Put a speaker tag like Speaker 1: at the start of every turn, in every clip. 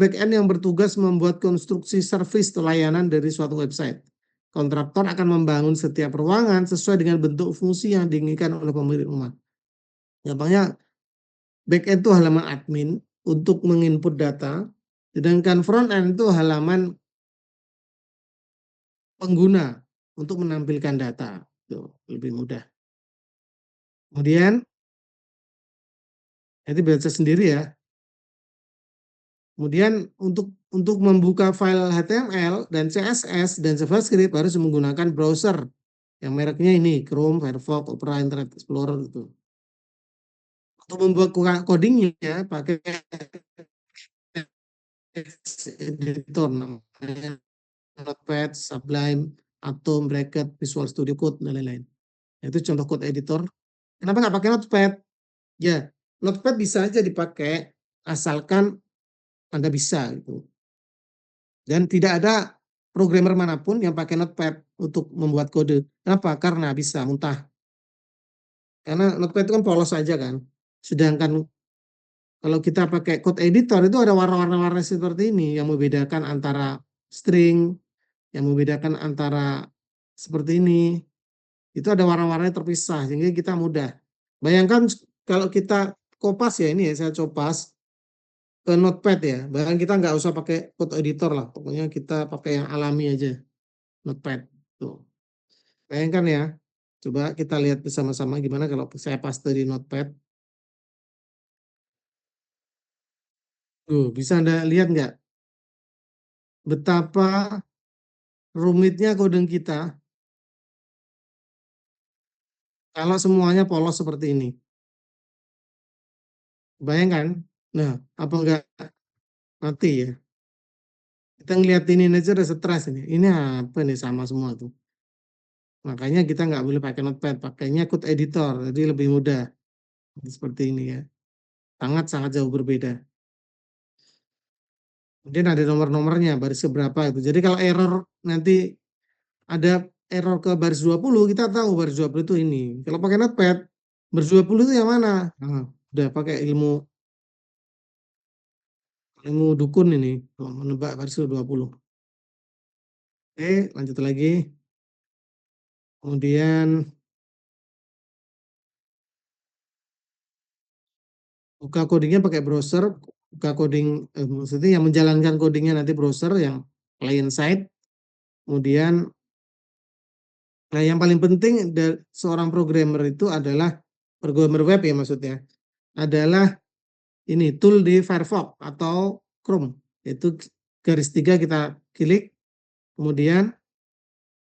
Speaker 1: back-end yang bertugas membuat konstruksi service atau layanan dari suatu website. Kontraktor akan membangun setiap ruangan sesuai dengan bentuk fungsi yang diinginkan oleh pemilik rumah. Gampangnya, back-end itu halaman admin untuk menginput data, sedangkan front-end itu halaman pengguna untuk menampilkan data. Itu lebih mudah. Kemudian, nanti baca sendiri ya. Kemudian untuk membuka file HTML dan CSS dan JavaScript harus menggunakan browser yang mereknya ini Chrome, Firefox, Opera, Internet Explorer itu. Untuk membuat codingnya pakai editor namanya Notepad, Sublime, Atom, Bracket, Visual Studio Code dan lain-lain. Itu contoh code editor. Kenapa nggak pakai Notepad? Ya, Notepad bisa aja dipakai asalkan Anda bisa gitu. Dan tidak ada programmer manapun yang pakai Notepad untuk membuat kode. Kenapa? Karena bisa muntah. Karena Notepad itu kan polos aja kan. Sedangkan kalau kita pakai code editor itu ada warna-warna seperti ini yang membedakan antara string, yang membedakan antara seperti ini. Itu ada warna-warnanya terpisah sehingga kita mudah. Bayangkan kalau kita kopas ya ini ya saya copas ke Notepad ya. Bahkan kita nggak usah pakai code editor lah. Pokoknya kita pakai yang alami aja. Notepad. Tuh. Bayangkan ya. Coba kita lihat bersama-sama gimana kalau saya paste di Notepad. Tuh, bisa Anda lihat nggak betapa rumitnya coding kita kalau semuanya polos seperti ini. Bayangkan. Nah, apa enggak mati ya? Kita ngeliat ini aja udah stres ini. Ini apa nih sama semua tuh. Makanya kita nggak boleh pakai Notepad, pakainya code editor, jadi lebih mudah. Seperti ini ya. Sangat-sangat jauh berbeda. Kemudian ada nomor-nomornya, baris keberapa itu. Jadi kalau error nanti ada error ke baris 20, kita tahu baris 20 itu ini. Kalau pakai Notepad, baris 20 itu yang mana? Nah, udah pakai ilmu dukun ini, menebak baris 20. Oke, lanjut lagi. Kemudian buka codingnya pakai browser, buka coding, maksudnya yang menjalankan codingnya nanti browser yang client side. Kemudian, nah yang paling penting seorang programmer itu adalah programmer web ya maksudnya, adalah ini tool di Firefox atau Chrome. Itu garis 3 kita klik, kemudian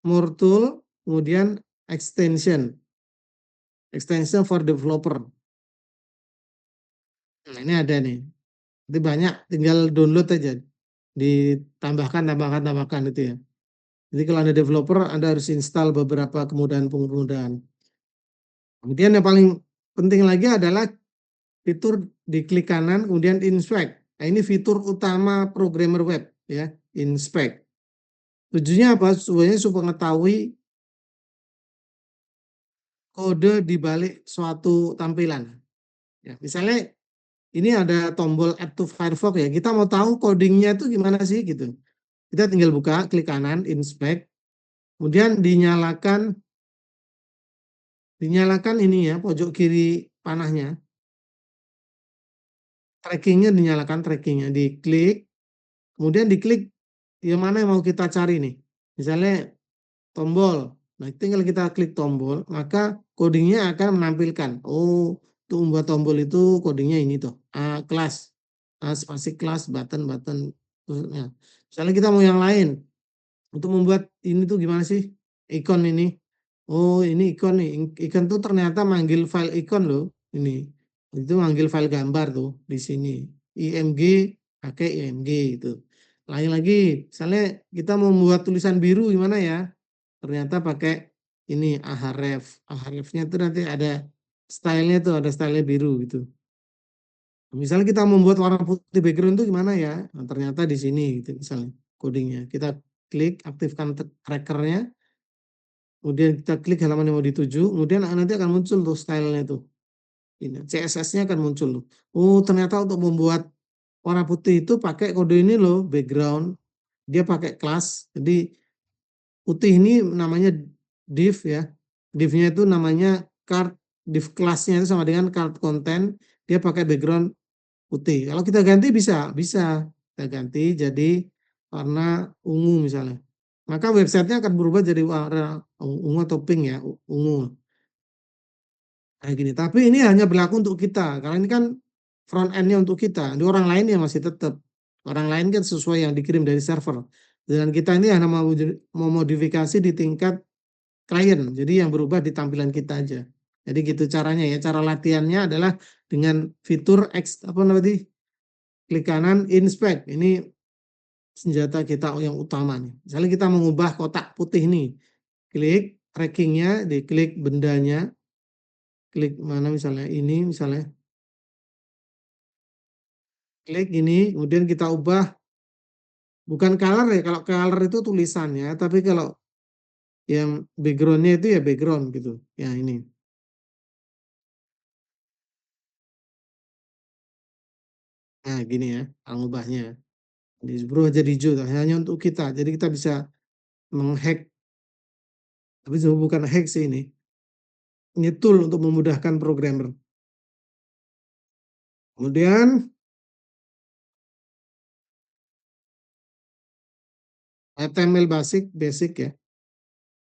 Speaker 1: more tool, kemudian extension for developer. Nah ini ada nih. Itu banyak, tinggal download aja. Tambahkan itu ya. Jadi kalau Anda developer, Anda harus install beberapa kemudahan-kemudahan. Kemudian yang paling penting lagi adalah fitur di klik kanan, kemudian inspect. Nah, ini fitur utama programmer web, ya, inspect. Tujuannya apa? Supaya mengetahui kode di balik suatu tampilan. Ya, misalnya ini ada tombol add to Firefox ya, kita mau tahu codingnya itu gimana sih gitu. Kita tinggal buka, klik kanan, inspect, kemudian dinyalakan ini ya, pojok kiri panahnya, trackingnya diklik, kemudian diklik yang mana yang mau kita cari nih. Misalnya tombol, nah tinggal kita klik tombol, maka codingnya akan menampilkan, oh untuk membuat tombol itu codingnya ini tuh, kelas, spasi kelas, button. Nah, misalnya kita mau yang lain, untuk membuat ini tuh gimana sih, ikon ini, oh ini ikon nih, ikon tuh ternyata manggil file ikon loh, ini, itu manggil file gambar tuh di sini, img, pakai img itu. Lain lagi, misalnya kita mau membuat tulisan biru gimana ya, ternyata pakai ini ahref. Ahrefnya itu nanti ada stylenya tuh, ada stylenya biru gitu. Misalnya kita membuat warna putih background itu gimana ya? Nah, ternyata di sini gitu misalnya codingnya. Kita klik aktifkan trackernya, kemudian kita klik halaman yang mau dituju, kemudian nanti akan muncul tuh stylenya tuh. Ini CSS-nya akan muncul. Oh ternyata untuk membuat warna putih itu pakai kode ini loh, background. Dia pakai kelas. Jadi putih ini namanya div ya. Div-nya itu namanya card, div kelasnya itu sama dengan card content. Dia pakai background putih. Kalau kita ganti bisa kita ganti jadi warna ungu misalnya. Maka websitenya akan berubah jadi warna ungu atau pink ya, ungu. Kayak gini. Tapi ini hanya berlaku untuk kita, karena ini kan front end-nya untuk kita. Di orang lain ya masih tetap. Orang lain kan sesuai yang dikirim dari server. Dan kita ini hanya mau modifikasi di tingkat klien. Jadi yang berubah di tampilan kita aja. Jadi gitu caranya ya. Cara latihannya adalah dengan fitur X apa namanya? Klik kanan inspect. Ini senjata kita yang utama nih. Misalnya kita mengubah kotak putih nih. Klik trackingnya, diklik bendanya, klik mana misalnya ini misalnya. Klik ini, kemudian kita ubah bukan color ya. Kalau color itu tulisannya, tapi kalau yang backgroundnya itu ya background gitu. Ya ini. Nah gini ya, mengubahnya. Jadi berubah jadi hijau, hanya untuk kita. Jadi kita bisa menghack, tapi itu bukan hack sih ini. Ini tool untuk memudahkan programmer. Kemudian HTML basic ya.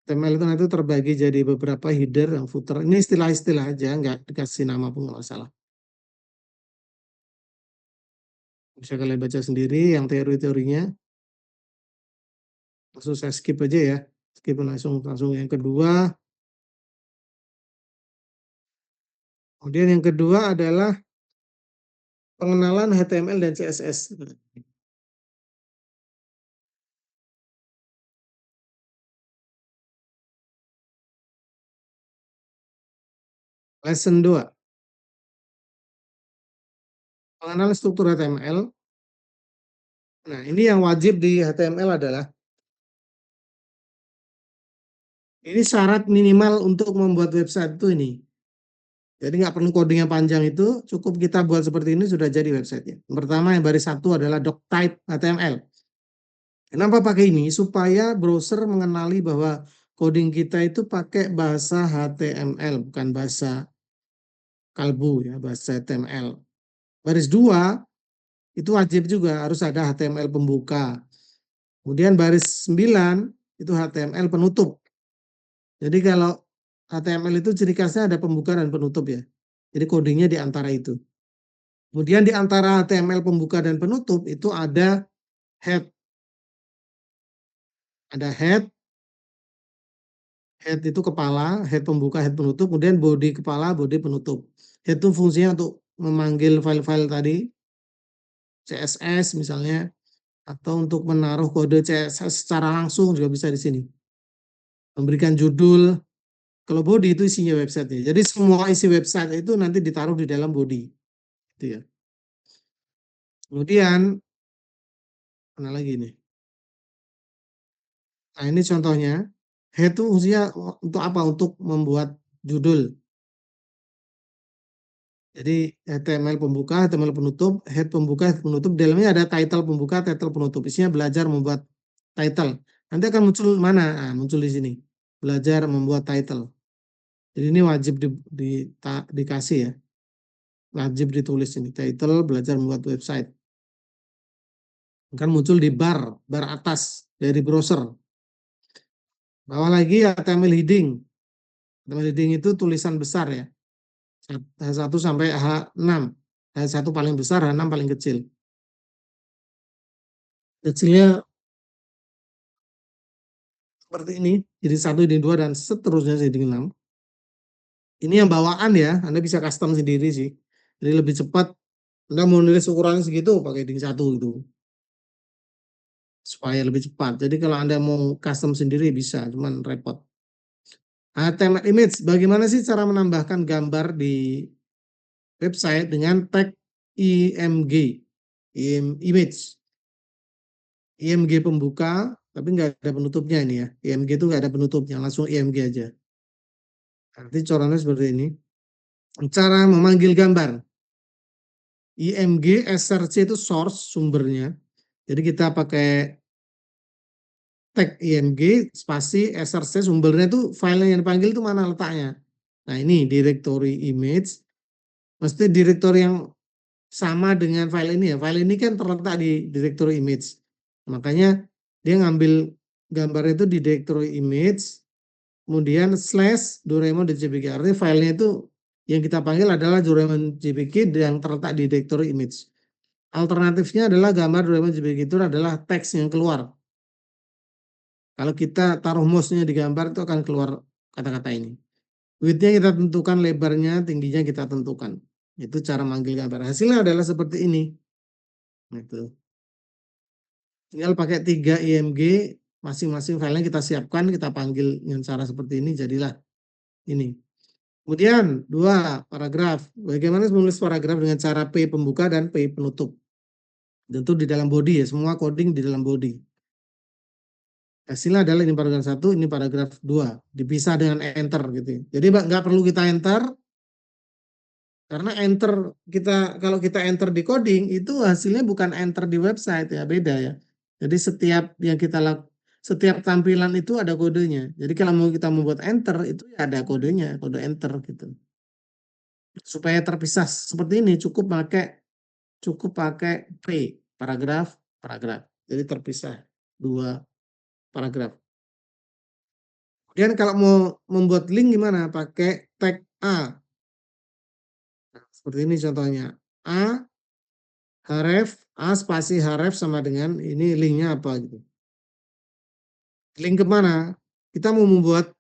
Speaker 1: HTML itu nanti terbagi jadi beberapa header yang footer. Ini istilah-istilah aja, nggak dikasih nama pun nggak masalah. Bisa kalian baca sendiri yang teori-teorinya. Langsung saya skip aja ya. Skip langsung langsung yang kedua. Kemudian yang kedua adalah pengenalan HTML dan CSS. Lesson 2. Pengenalan struktur HTML. Nah, ini yang wajib di HTML adalah ini syarat minimal untuk membuat website itu ini. Jadi nggak perlu coding yang panjang itu, cukup kita buat seperti ini sudah jadi websitenya. Yang pertama yang baris satu adalah doctype HTML. Kenapa pakai ini? Supaya browser mengenali bahwa coding kita itu pakai bahasa HTML, bukan bahasa kalbu ya, bahasa HTML. Baris dua itu wajib juga harus ada HTML pembuka. Kemudian baris 9 itu HTML penutup. Jadi kalau HTML itu ciri khasnya ada pembuka dan penutup ya. Jadi codingnya di antara itu. Kemudian di antara HTML pembuka dan penutup itu ada head. Ada head itu kepala, head pembuka, head penutup, kemudian body kepala, body penutup. Head itu fungsinya untuk memanggil file-file tadi, CSS misalnya, atau untuk menaruh kode CSS secara langsung juga bisa di sini. Memberikan judul, kalau body itu isinya website. Jadi semua isi website itu nanti ditaruh di dalam body. Gitu ya. Kemudian, mana lagi nih? Nah ini contohnya, head itu fungsinya untuk apa? Untuk membuat judul. Jadi HTML pembuka, HTML penutup, head pembuka, head penutup. Di dalamnya ada title pembuka, title penutup. Isinya belajar membuat title. Nanti akan muncul mana? Nah, muncul di sini. Belajar membuat title. Jadi ini wajib dikasih ya. Wajib ditulis ini. Title belajar membuat website. Akan muncul di bar atas dari browser. Bawah lagi HTML heading. HTML heading itu tulisan besar ya. H1 sampai H6. H1 paling besar, H6 paling kecil. Kecilnya seperti ini, jadi 1, jadi 2, dan seterusnya jadi 6. Ini yang bawaan ya, Anda bisa custom sendiri sih. Jadi lebih cepat, Anda mau nulis ukurannya segitu, pakai heading 1 gitu. Supaya lebih cepat. Jadi kalau Anda mau custom sendiri bisa, cuman repot. HTML image, bagaimana sih cara menambahkan gambar di website dengan tag IMG, image. IMG pembuka, tapi nggak ada penutupnya ini ya. IMG itu nggak ada penutupnya, langsung IMG aja. Nanti caranya seperti ini. Cara memanggil gambar. IMG SRC itu source sumbernya. Jadi kita pakai tag IMG spasi SRC sumbernya itu file yang dipanggil itu mana letaknya. Nah ini directory image. Mesti directory yang sama dengan file ini ya. File ini kan terletak di directory image. Makanya dia ngambil gambarnya itu di directory image, kemudian slash doraemon.jpg. Artinya filenya itu yang kita panggil adalah doraemon.jpg yang terletak di directory image. Alternatifnya adalah gambar doraemon.jpg itu adalah teks yang keluar. Kalau kita taruh mouse-nya di gambar itu akan keluar kata-kata ini. Width-nya kita tentukan, lebarnya, tingginya kita tentukan. Itu cara manggil gambar. Hasilnya adalah seperti ini. Gitu. Tinggal pakai 3 IMG, masing-masing filenya kita siapkan, kita panggil dengan cara seperti ini, jadilah ini. Kemudian 2 paragraf. Bagaimana menulis paragraf dengan cara P pembuka dan P penutup. Tentu di dalam body ya, semua coding di dalam body. Hasilnya adalah ini paragraf 1, ini paragraf 2. Dipisah dengan enter gitu. Jadi nggak perlu kita enter, karena enter kita, kalau kita enter di coding itu hasilnya bukan enter di website ya, beda ya. Jadi setiap tampilan itu ada kodenya. Jadi kalau mau kita membuat enter itu ya ada kodenya, kode enter gitu. Supaya terpisah seperti ini cukup pakai P paragraf paragraf. Jadi terpisah 2 paragraf. Kemudian kalau mau membuat link gimana? Pakai tag A. Nah, seperti ini contohnya. A href, A spasi href sama dengan ini linknya apa gitu. Link kemana? Kita mau membuat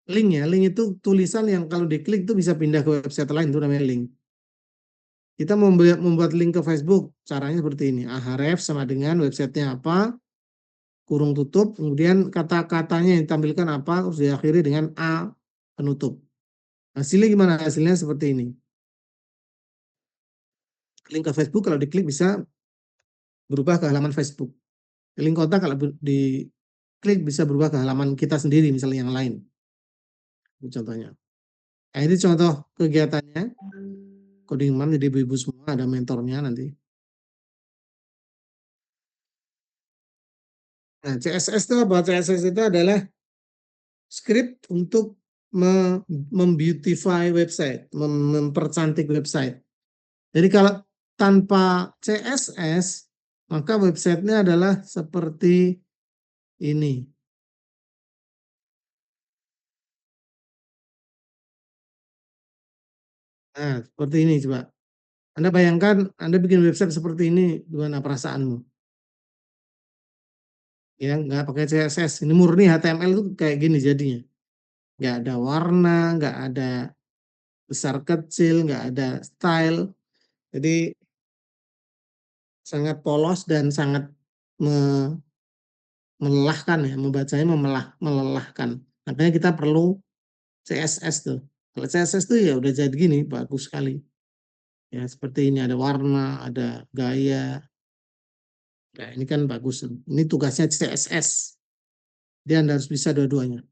Speaker 1: link ya. Link itu tulisan yang kalau diklik itu bisa pindah ke website lain, itu namanya link. Kita mau membuat link ke Facebook, caranya seperti ini. A href sama dengan websitenya apa, kurung tutup, kemudian kata-katanya yang ditampilkan apa, terus diakhiri dengan A penutup. Hasilnya gimana? Hasilnya seperti ini. Link ke Facebook kalau diklik bisa berubah ke halaman Facebook. Link kontak kalau diklik bisa berubah ke halaman kita sendiri, misalnya yang lain. Ini contohnya. Nah, ini contoh kegiatannya. Coding Man, jadi ibu-ibu semua ada mentornya nanti. Nah, CSS itu apa? CSS itu adalah script untuk membeautify website, mempercantik website. Jadi kalau tanpa CSS, maka websitenya adalah seperti ini. Nah, seperti ini coba. Anda bayangkan, Anda bikin website seperti ini, gimana perasaanmu? Ya, nggak pakai CSS. Ini murni HTML itu kayak gini jadinya. Nggak ada warna, nggak ada besar kecil, nggak ada style. Jadi sangat polos dan sangat melelahkan ya, membacanya melelahkan. Makanya kita perlu CSS tuh. Kalau CSS tuh ya udah jadi gini, bagus sekali. Ya seperti ini ada warna, ada gaya. Nah ini kan bagus. Ini tugasnya CSS. Dia Anda harus bisa dua-duanya.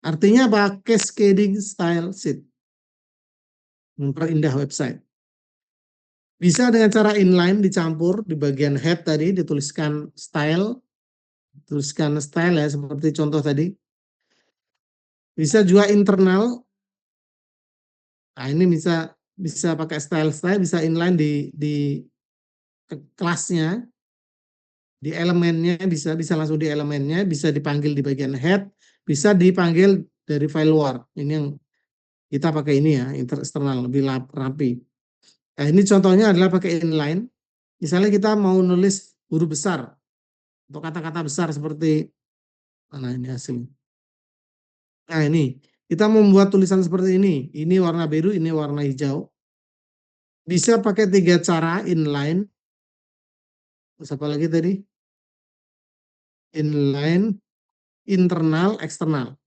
Speaker 1: Artinya apa? Cascading style sheet. Memperindah website. Bisa dengan cara inline dicampur di bagian head tadi dituliskan style ya seperti contoh tadi. Bisa juga internal. Nah, ini bisa pakai style bisa inline di kelasnya, di elemennya bisa langsung di elemennya, bisa dipanggil di bagian head, bisa dipanggil dari file luar. Ini yang kita pakai ini ya, eksternal lebih rapi. Nah, ini contohnya adalah pakai inline. Misalnya kita mau nulis huruf besar atau kata-kata besar seperti mana ini hasilnya. Nah, ini kita membuat tulisan seperti ini. Ini warna biru, ini warna hijau. Bisa pakai 3 cara inline. Terus apa lagi tadi? Inline, internal, eksternal.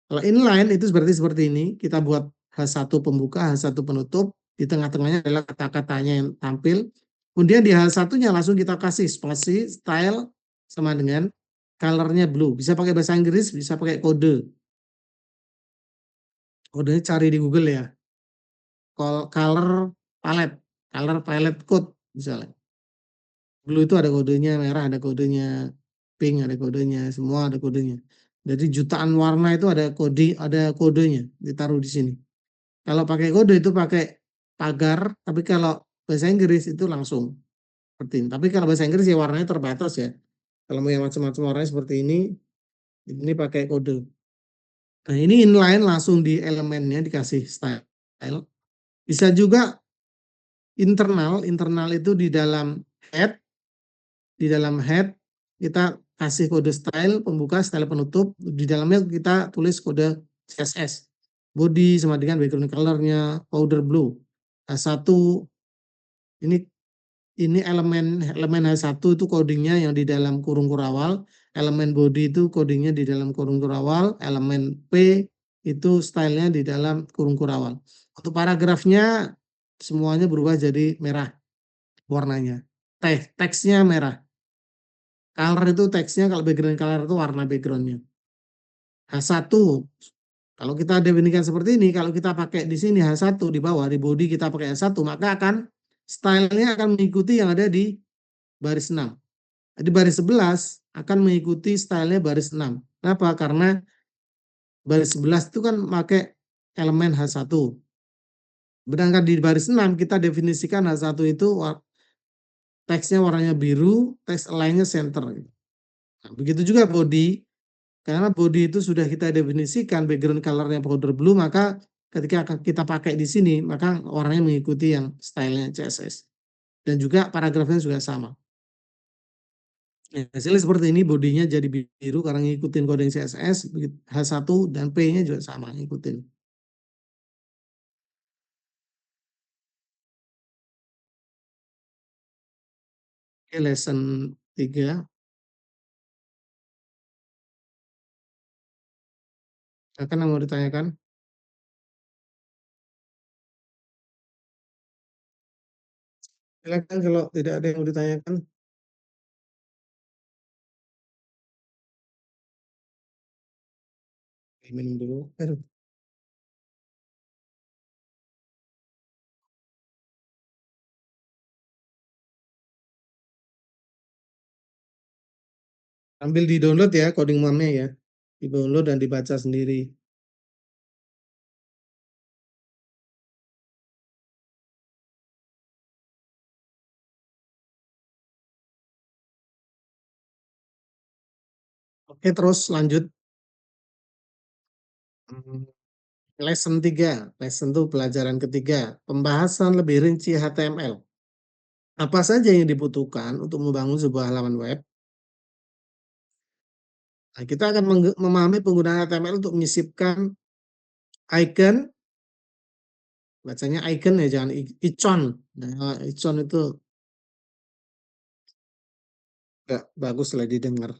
Speaker 1: Kalau inline itu berarti seperti ini. Kita buat H1 pembuka, H1 penutup. Di tengah-tengahnya adalah kata-katanya yang tampil. Kemudian di H1-nya langsung kita kasih spasi, style, sama dengan color-nya blue. Bisa pakai bahasa Inggris, bisa pakai kode. Kodenya cari di Google ya. Color palette. color palette code misalnya. Blue itu ada kodenya, merah ada kodenya, pink ada kodenya, semua ada kodenya. Jadi jutaan warna itu ada kodenya ditaruh di sini. Kalau pakai kode itu pakai pagar, tapi kalau bahasa Inggris itu langsung seperti ini. Tapi kalau bahasa Inggris ya warnanya terbatas ya. Kalau mau yang macam-macam warnanya seperti ini pakai kode. Nah ini inline langsung di elemennya dikasih style. Bisa juga internal itu di dalam head kita kasih kode style pembuka, style penutup, di dalamnya kita tulis kode CSS. Body sama dengan background colornya powder blue. H1 ini elemen H1 itu codingnya yang di dalam kurung kurawal, elemen body itu codingnya di dalam kurung kurawal, elemen P itu stylenya di dalam kurung kurawal. Untuk paragrafnya semuanya berubah jadi merah warnanya. Teksnya merah. Color itu teksnya, kalau background color itu warna backgroundnya. H1, kalau kita definisikan seperti ini, kalau kita pakai di sini H1 di bawah, di body kita pakai H1, maka stylenya akan mengikuti yang ada di baris 6. Di baris 11 akan mengikuti stylenya baris 6. Kenapa? Karena baris 11 itu kan pakai elemen H1. Sedangkan di baris 6 kita definisikan H1 itu teksnya warnanya biru, teks align-nya center. Nah, begitu juga body, karena body itu sudah kita definisikan background color-nya powder blue, maka ketika kita pakai di sini, maka warnanya mengikuti yang stylenya CSS. Dan juga paragrafnya juga sama. Ya, hasilnya seperti ini, bodinya jadi biru karena ngikutin coding CSS, H1 dan P-nya juga sama, ngikutin. Oke, lesson 3. Silakan yang mau ditanyakan. Silakan kalau tidak ada yang mau ditanyakan. Minum dulu. Aduh, ambil di download ya, coding momnya ya. Di download dan dibaca sendiri. Oke, terus lanjut. Lesson 3. Lesson itu pelajaran ketiga. Pembahasan lebih rinci HTML. Apa saja yang dibutuhkan untuk membangun sebuah halaman web? Nah, kita akan memahami penggunaan HTML untuk menyisipkan icon, bacanya icon ya, jangan icon. Nah, icon itu nggak bagus lah didengar.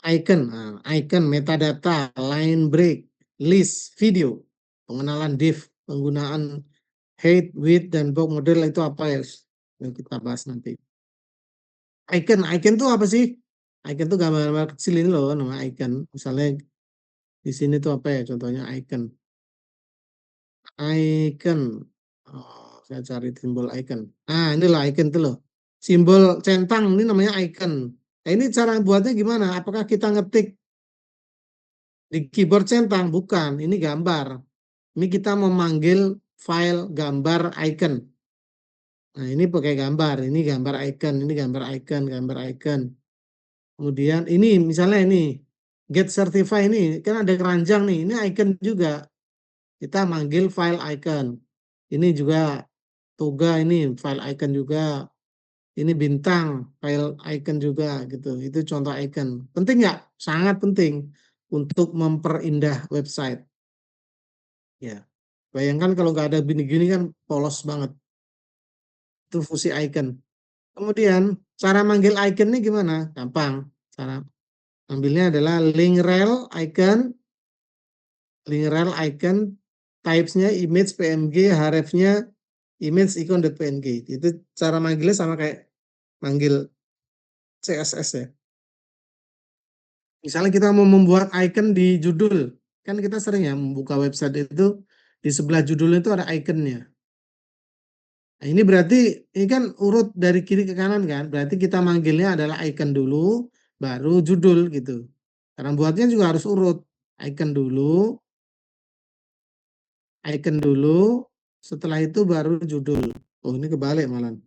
Speaker 1: Icon, icon, metadata, line break, list, video, pengenalan div, penggunaan height, width, dan box model itu apa ya? Yang kita bahas nanti. Icon tuh apa sih? Icon tuh gambar-gambar kecil ini loh, nama icon. Misalnya di sini tuh apa ya? Contohnya icon. Icon. Oh, saya cari simbol icon. Ah, inilah icon tuh loh. Simbol centang ini namanya icon. Nah, ini cara buatnya gimana? Apakah kita ngetik di keyboard centang? Bukan, ini gambar. Ini kita memanggil file gambar icon. Nah, ini pakai gambar. Ini gambar icon, ini gambar icon, gambar icon. Kemudian ini misalnya ini get certify ini kan ada keranjang nih. Ini icon juga. Kita manggil file icon. Ini juga toga, ini file icon juga. Ini bintang, file icon juga gitu. Itu contoh icon. Penting nggak? Sangat penting untuk memperindah website. Ya. Bayangkan kalau nggak ada gini-gini kan polos banget. Itu fungsi icon. Kemudian cara manggil icon ini gimana? Gampang. Cara ambilnya adalah link rel icon, types-nya image PNG, href-nya image icon.png. Itu cara manggilnya sama kayak manggil CSS ya. Misalnya kita mau membuat icon di judul, kan kita sering ya membuka website itu di sebelah judul itu ada iconnya. Nah, ini berarti ini kan urut dari kiri ke kanan kan. Berarti kita manggilnya adalah icon dulu, baru judul gitu. Karena buatnya juga harus urut. Icon dulu, icon dulu, setelah itu baru judul. Oh, ini kebalik malah.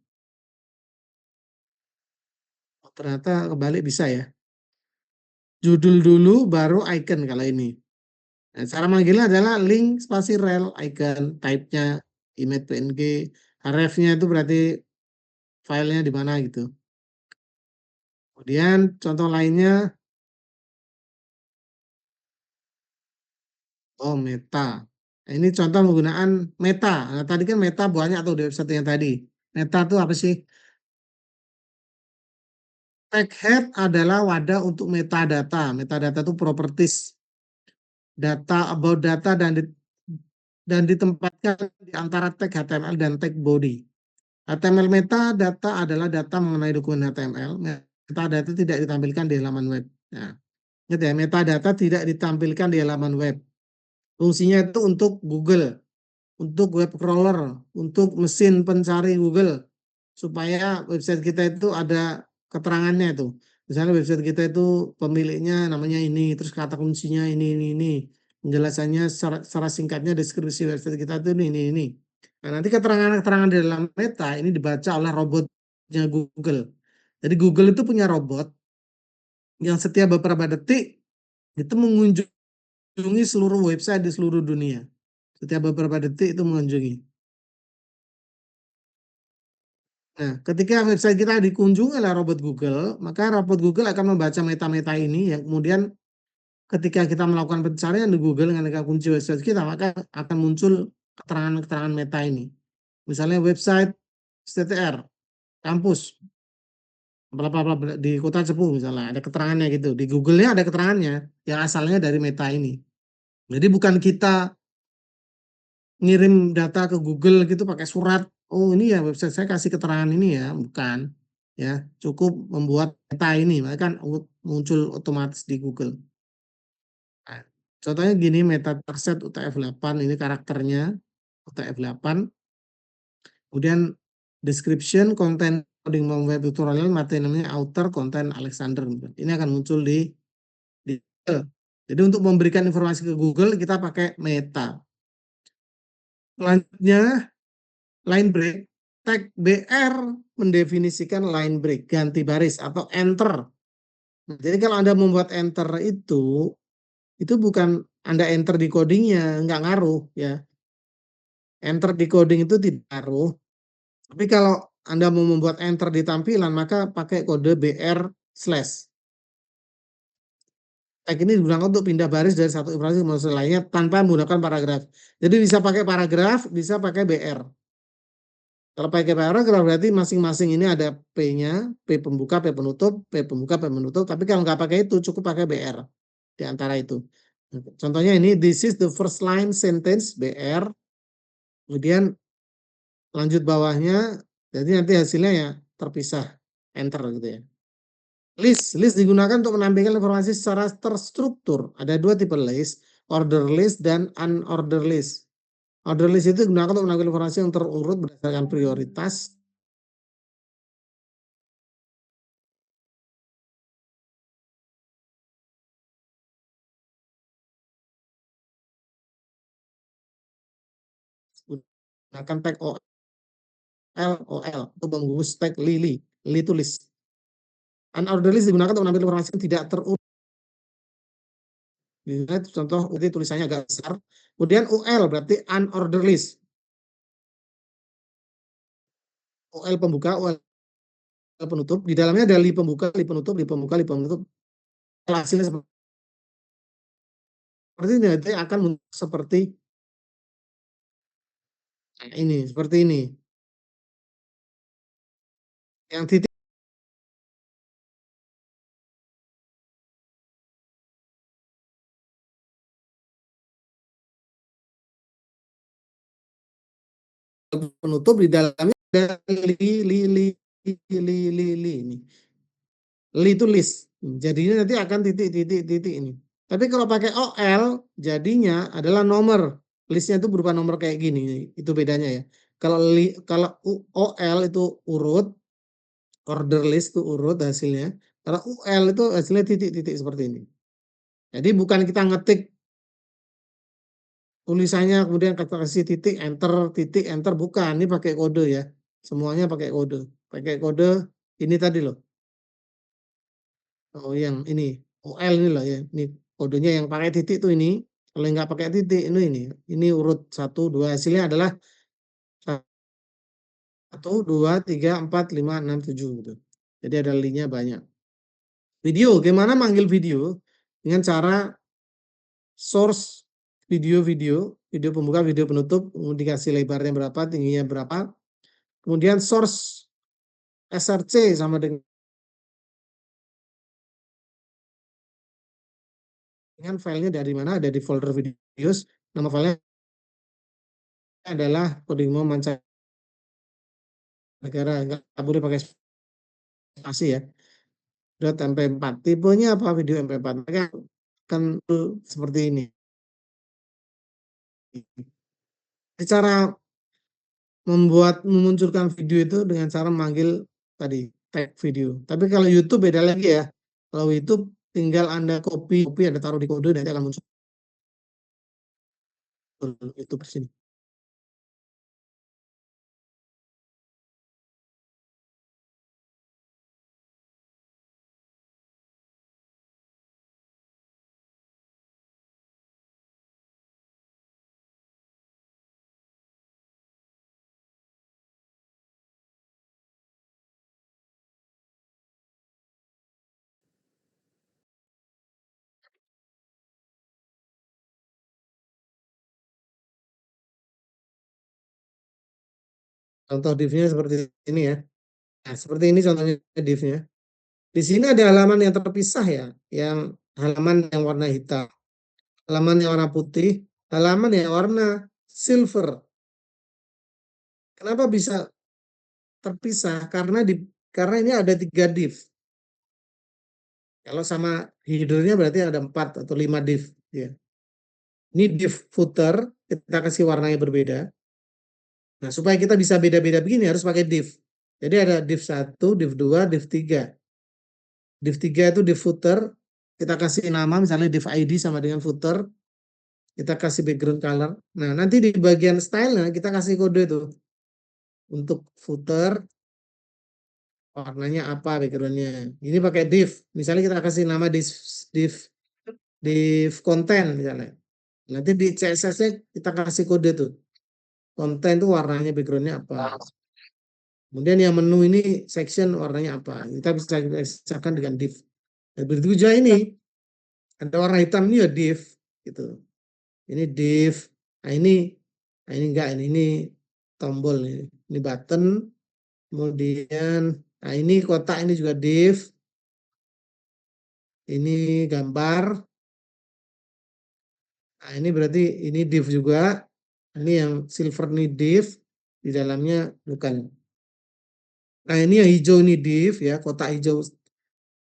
Speaker 1: Oh, ternyata kebalik bisa ya. Judul dulu, baru icon kalau ini. Nah, cara manggilnya adalah link spasi rel icon, type-nya image PNG, ref-nya itu berarti filenya di mana gitu. Kemudian contoh lainnya, oh meta. Nah, ini contoh menggunakan meta. Nah, tadi kan meta banyak tuh di website yang tadi. Meta itu apa sih? Tag head adalah wadah untuk metadata. Metadata itu properties data about data dan ditempatkan di antara tag HTML dan tag body. HTML metadata adalah data mengenai dokumen HTML. Metadata tidak ditampilkan di halaman web. Nah, ingat ya, metadata tidak ditampilkan di halaman web. Fungsinya itu untuk Google, untuk web crawler, untuk mesin pencari Google, supaya website kita itu ada keterangannya itu. Misalnya website kita itu pemiliknya namanya ini, terus kata kuncinya ini. Penjelasannya secara singkatnya deskripsi website kita itu ini. Nah, nanti keterangan-keterangan di dalam meta ini dibaca oleh robotnya Google. Jadi Google itu punya robot yang setiap beberapa detik itu mengunjungi seluruh website di seluruh dunia. Setiap beberapa detik itu mengunjungi. Nah, ketika website kita dikunjungi oleh robot Google, maka robot Google akan membaca meta-meta ini yang kemudian ketika kita melakukan pencarian di Google dengan kunci website kita, maka akan muncul keterangan-keterangan meta ini. Misalnya website STTR, kampus, bla bla bla di Kota Cepu misalnya, ada keterangannya gitu. Di Google-nya ada keterangannya yang asalnya dari meta ini. Jadi bukan kita ngirim data ke Google gitu pakai surat. Oh ini ya website saya kasih keterangan ini ya, bukan. Ya, cukup membuat data ini, maka kan muncul otomatis di Google. Nah, contohnya gini, meta target UTF-8 ini karakternya UTF-8. Kemudian description, content coding web tutorial, materi namanya author, content Alexander. Ini akan muncul di Google. Jadi untuk memberikan informasi ke Google kita pakai meta. Selanjutnya line break, tag BR mendefinisikan line break, ganti baris atau enter. Nah, jadi kalau Anda membuat enter itu bukan Anda enter di codingnya, nggak ngaruh ya. Enter di coding itu tidak ngaruh. Tapi kalau Anda mau membuat enter di tampilan, maka pakai kode BR slash. Tag ini digunakan untuk pindah baris dari satu informasi ke informasi lainnya tanpa menggunakan paragraf. Jadi bisa pakai paragraf, bisa pakai BR. Kalau pakai paragraf berarti masing-masing ini ada P-nya, P pembuka, P penutup, P pembuka, P penutup. Tapi kalau nggak pakai itu, cukup pakai BR di antara itu. Contohnya ini, this is the first line sentence, BR. Kemudian lanjut bawahnya, jadi nanti hasilnya ya terpisah, enter gitu ya. List digunakan untuk menampilkan informasi secara terstruktur. Ada dua tipe list, order list dan unorder list. Order list itu digunakan untuk menampilkan informasi yang terurut berdasarkan prioritas. Gunakan tag OL untuk membungkus tag lili tulis. Unorder list digunakan untuk menampilkan informasi yang tidak terurut. Contoh tulisannya agak besar. Kemudian UL berarti unorder list. UL pembuka, UL penutup. Di dalamnya ada li pembuka, li penutup, li pembuka, li penutup. Hasilnya seperti ini nanti akan seperti ini, seperti ini. Yang titik penutup di dalamnya ada li ini. Li itu list. Jadinya nanti akan titik ini. Tapi kalau pakai OL jadinya adalah nomor. Listnya itu berupa nomor kayak gini. Itu bedanya ya. Kalau OL itu urut, order list itu urut hasilnya. Kalau UL itu hasilnya titik-titik seperti ini. Jadi bukan kita ngetik tulisannya kemudian kita kasih titik enter, bukan. Ini pakai kode ya. Semuanya pakai kode. Pakai kode ini tadi loh. Oh, yang ini OL ini loh ya. Ini kodenya yang pakai titik tuh ini. Kalau nggak pakai titik ini. Ini urut satu dua, hasilnya adalah satu dua tiga empat lima enam tujuh gitu. Jadi ada linknya banyak. Video, gimana manggil video? Dengan cara source video pembuka, video penutup, kemudian dikasih lebarnya berapa, tingginya berapa. Kemudian source src sama dengan filenya dari mana, ada di folder videos. Nama filenya adalah coding mau mancanegara, nggak boleh pakai spasi ya. .mp4. Tipenya apa video mp4? Kan seperti ini. Cara memunculkan video itu dengan cara memanggil tadi tag video. Tapi kalau YouTube beda lagi ya. Kalau YouTube tinggal Anda copy Anda taruh di kode nanti akan muncul itu di sini. Contoh divnya seperti ini ya. Nah, seperti ini contohnya divnya. Di sini ada halaman yang terpisah ya, yang halaman yang warna hitam, halaman yang warna putih, halaman yang warna silver. Kenapa bisa terpisah? Karena ini ada 3 div. Kalau sama headernya berarti ada 4 atau 5 div. Ya. Ini div footer, kita kasih warnanya berbeda. Nah, supaya kita bisa beda-beda begini harus pakai div. Jadi ada div 1, div 2, div 3. Div 3 itu div footer, kita kasih nama misalnya div ID sama dengan footer, kita kasih background color. Nah, nanti di bagian style kita kasih kode itu. Untuk footer, warnanya apa backgroundnya. Ini pakai div. Misalnya kita kasih nama div, div content misalnya. Nanti di CSS-nya kita kasih kode tuh. Konten itu warnanya backgroundnya apa. Kemudian yang menu ini section warnanya apa. Kita bisa pisahkan dengan div. Dan begitu juga ini. Ada warna hitam ini ya div. Gitu. Ini div. Nah ini enggak. Ini tombol. Ini button. Kemudian, nah ini kotak ini juga div. Ini gambar. Nah ini berarti ini div juga. Ini yang silver ini div. Di dalamnya bukan. Nah ini yang hijau ini div ya. Kotak hijau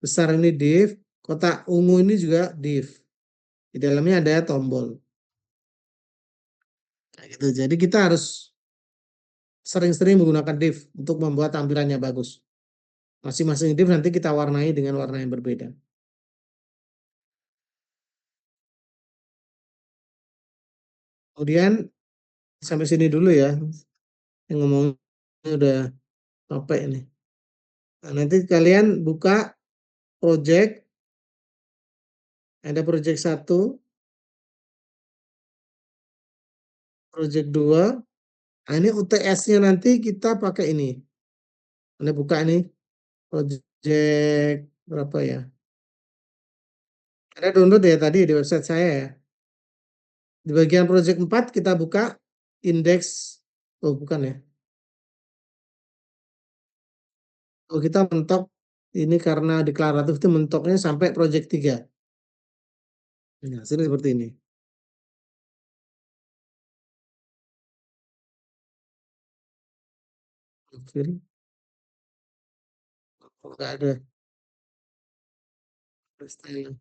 Speaker 1: besar ini div. Kotak ungu ini juga div. Di dalamnya ada tombol. Nah, gitu. Jadi kita harus sering-sering menggunakan div untuk membuat tampilannya bagus. Masing-masing div nanti kita warnai dengan warna yang berbeda. Kemudian sampai sini dulu ya. Yang ngomongnya udah capek ini. Nah, nanti kalian buka project, ada project 1, project 2. Nah, ini UTS-nya nanti kita pakai ini. Anda buka ini project berapa ya? Ada download ya tadi di website saya ya. Di bagian project 4 kita buka indeks. Oh, bukan ya. Oh, kita mentok ini karena deklaratif itu mentoknya sampai project 3. Nah, sini seperti ini. Oke, enggak ada. Style.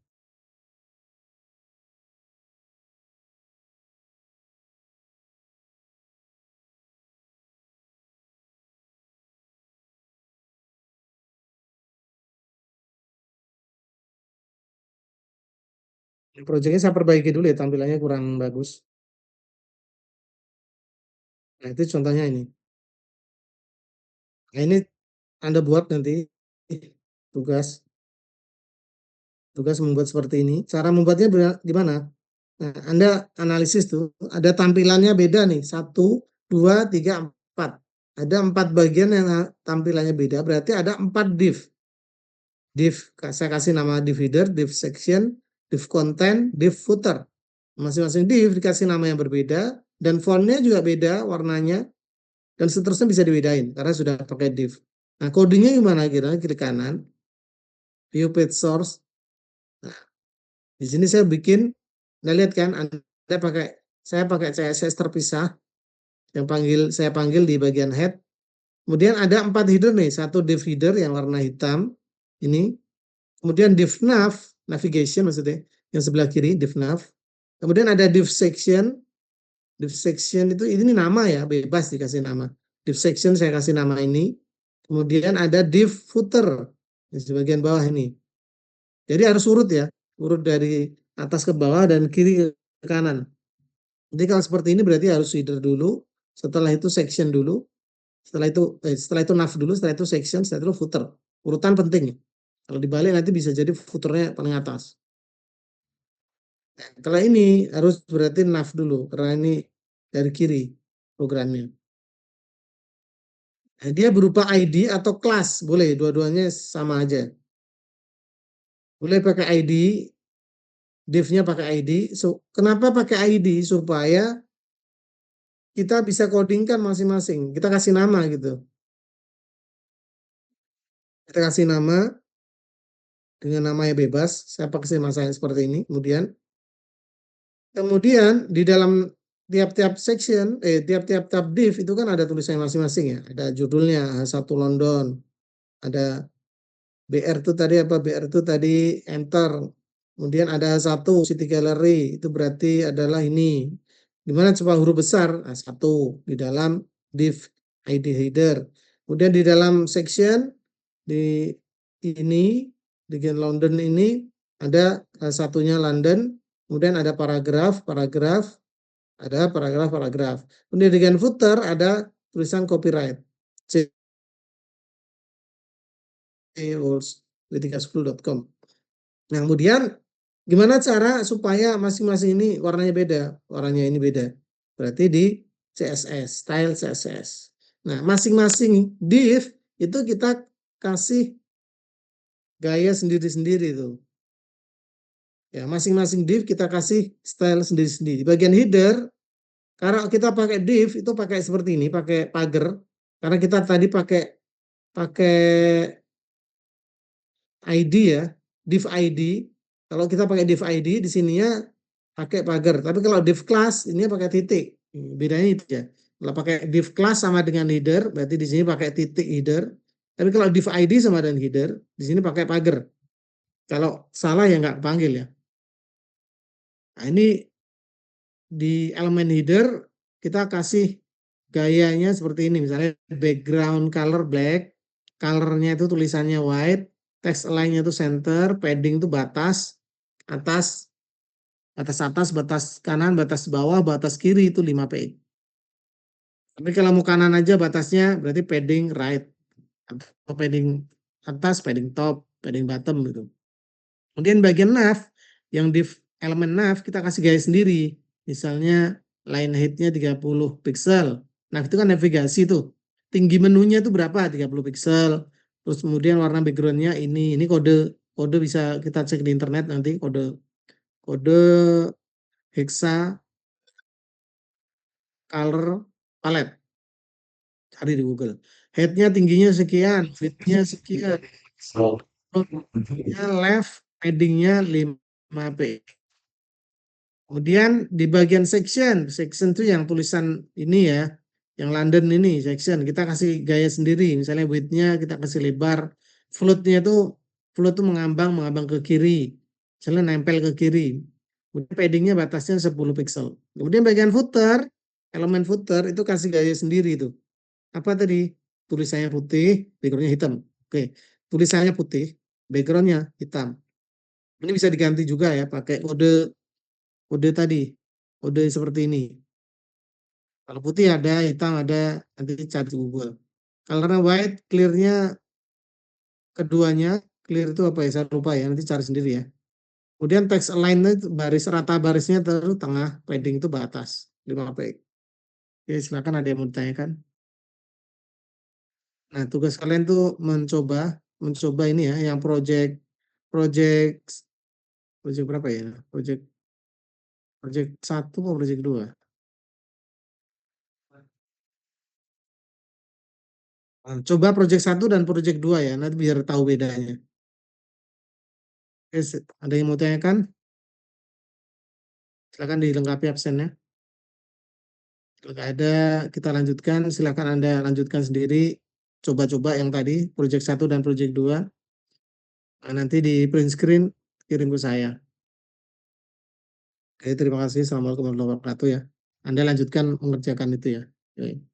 Speaker 1: Projectnya saya perbaiki dulu ya, tampilannya kurang bagus. Nah, itu contohnya ini. Nah, ini Anda buat nanti tugas tugas membuat seperti ini. Cara membuatnya gimana? Nah, Anda analisis tuh, ada tampilannya beda nih, 1, 2, 3, 4. Ada 4 bagian yang tampilannya beda, berarti ada 4 div. Div, saya kasih nama div header, div section, div content, div footer. Masing-masing div dikasih nama yang berbeda, dan fontnya juga beda warnanya, dan seterusnya bisa dibedain, karena sudah pakai div. Nah, codingnya gimana? Klik kanan, view page source. Nah, di sini saya bikin, Anda lihat kan, saya pakai CSS terpisah, saya panggil di bagian head. Kemudian ada 4 header nih, satu div header yang warna hitam, ini. Kemudian div nav, navigation maksudnya, yang sebelah kiri, div nav. Kemudian ada div section itu ini nama ya, bebas dikasih nama. Div section saya kasih nama ini. Kemudian ada div footer di bagian bawah ini. Jadi harus urut ya, urut dari atas ke bawah dan kiri ke kanan. Jadi kalau seperti ini berarti harus header dulu, setelah itu section dulu, setelah itu nav dulu, setelah itu section, setelah itu footer. Urutan penting. Kalau dibalik nanti bisa jadi footernya paling atas. Nah, kalau ini harus berarti nav dulu karena ini dari kiri programnya. Nah, dia berupa ID atau kelas, boleh dua-duanya sama aja. Boleh pakai ID, div-nya pakai ID. Kenapa pakai ID? Supaya kita bisa codingkan masing-masing. Kita kasih nama gitu. Kita kasih nama dengan nama yang bebas. Saya pakai masanya seperti ini. Kemudian di dalam tiap-tiap section, tiap-tiap tab div itu kan ada tulisannya masing-masing ya. Ada judulnya H1 London, ada BR itu tadi apa? BR itu tadi enter. Kemudian ada satu City Gallery, itu berarti adalah ini. Dimana coba huruf besar? Nah, satu di dalam div ID header. Kemudian di dalam section di ini di London ini ada satunya London. Kemudian ada paragraf, ada paragraf. Kemudian di footer ada tulisan copyright. c.worlds.com. Nah, kemudian gimana cara supaya masing-masing ini warnanya beda? Warnanya ini beda. Berarti di CSS, style CSS. Nah, masing-masing div itu kita kasih gaya sendiri-sendiri tuh. Ya, masing-masing div kita kasih style sendiri-sendiri. Di bagian header, karena kita pakai div itu pakai seperti ini, pakai pagar. Karena kita tadi pakai ID ya, div ID. Kalau kita pakai div ID di sininya pakai pagar. Tapi kalau div class ini pakai titik. Bedanya itu ya. Kalau pakai div class sama dengan header, berarti di sini pakai titik header. Tapi kalau div ID sama dengan header, di sini pakai pagar. Kalau salah ya nggak panggil ya. Nah, ini di elemen header kita kasih gayanya seperti ini. Misalnya background color black, colornya itu tulisannya white, text align-nya itu center, padding itu batas atas, batas kanan, batas bawah, batas kiri itu 5 page. Tapi kalau mau kanan aja batasnya berarti padding right, atau padding atas, padding top, padding bottom gitu. Kemudian bagian nav, yang di elemen nav kita kasih gaya sendiri. Misalnya line height-nya 30 pixel. Nah, itu kan navigasi tuh. Tinggi menunya itu berapa? 30 pixel. Terus kemudian warna background-nya ini kode bisa kita cek di internet nanti, kode hexa color palette. Cari di Google. Head-nya tingginya sekian, width-nya sekian. Left, padding-nya 5 page. Kemudian di bagian section itu yang tulisan ini ya, yang London ini section, kita kasih gaya sendiri. Misalnya width-nya kita kasih lebar, float-nya itu mengambang ke kiri, misalnya nempel ke kiri. Kemudian padding-nya batasnya 10 pixel. Kemudian bagian footer, elemen footer itu kasih gaya sendiri itu. Apa tadi? Tulisannya putih, background-nya hitam. Oke, tulisannya putih, background-nya hitam. Ini bisa diganti juga ya pakai kode kode tadi, kode seperti ini. Kalau putih ada, hitam ada, nanti cari di Google. Kalau warna white, clearnya keduanya, clear itu apa ya? Saya lupa ya, nanti cari sendiri ya. Kemudian text align itu baris rata barisnya terus tengah, padding itu batas 5 px. Oke, silakan ada yang mau ditanyakan. Nah, tugas kalian tuh mencoba mencoba ini ya, yang project project project berapa ya? Project project satu atau project dua? Nah, coba project satu dan project dua ya, nanti biar tahu bedanya. Oke, ada yang mau tanyakan? Silakan dilengkapi absennya. Kalau nggak ada, kita lanjutkan. Silakan Anda lanjutkan sendiri. Coba-coba yang tadi, project satu dan project dua. Nah, nanti di print screen kirim ke saya. Oke, terima kasih. Assalamualaikum warahmatullahi wabarakatuh ya. Anda lanjutkan mengerjakan itu ya. Oke.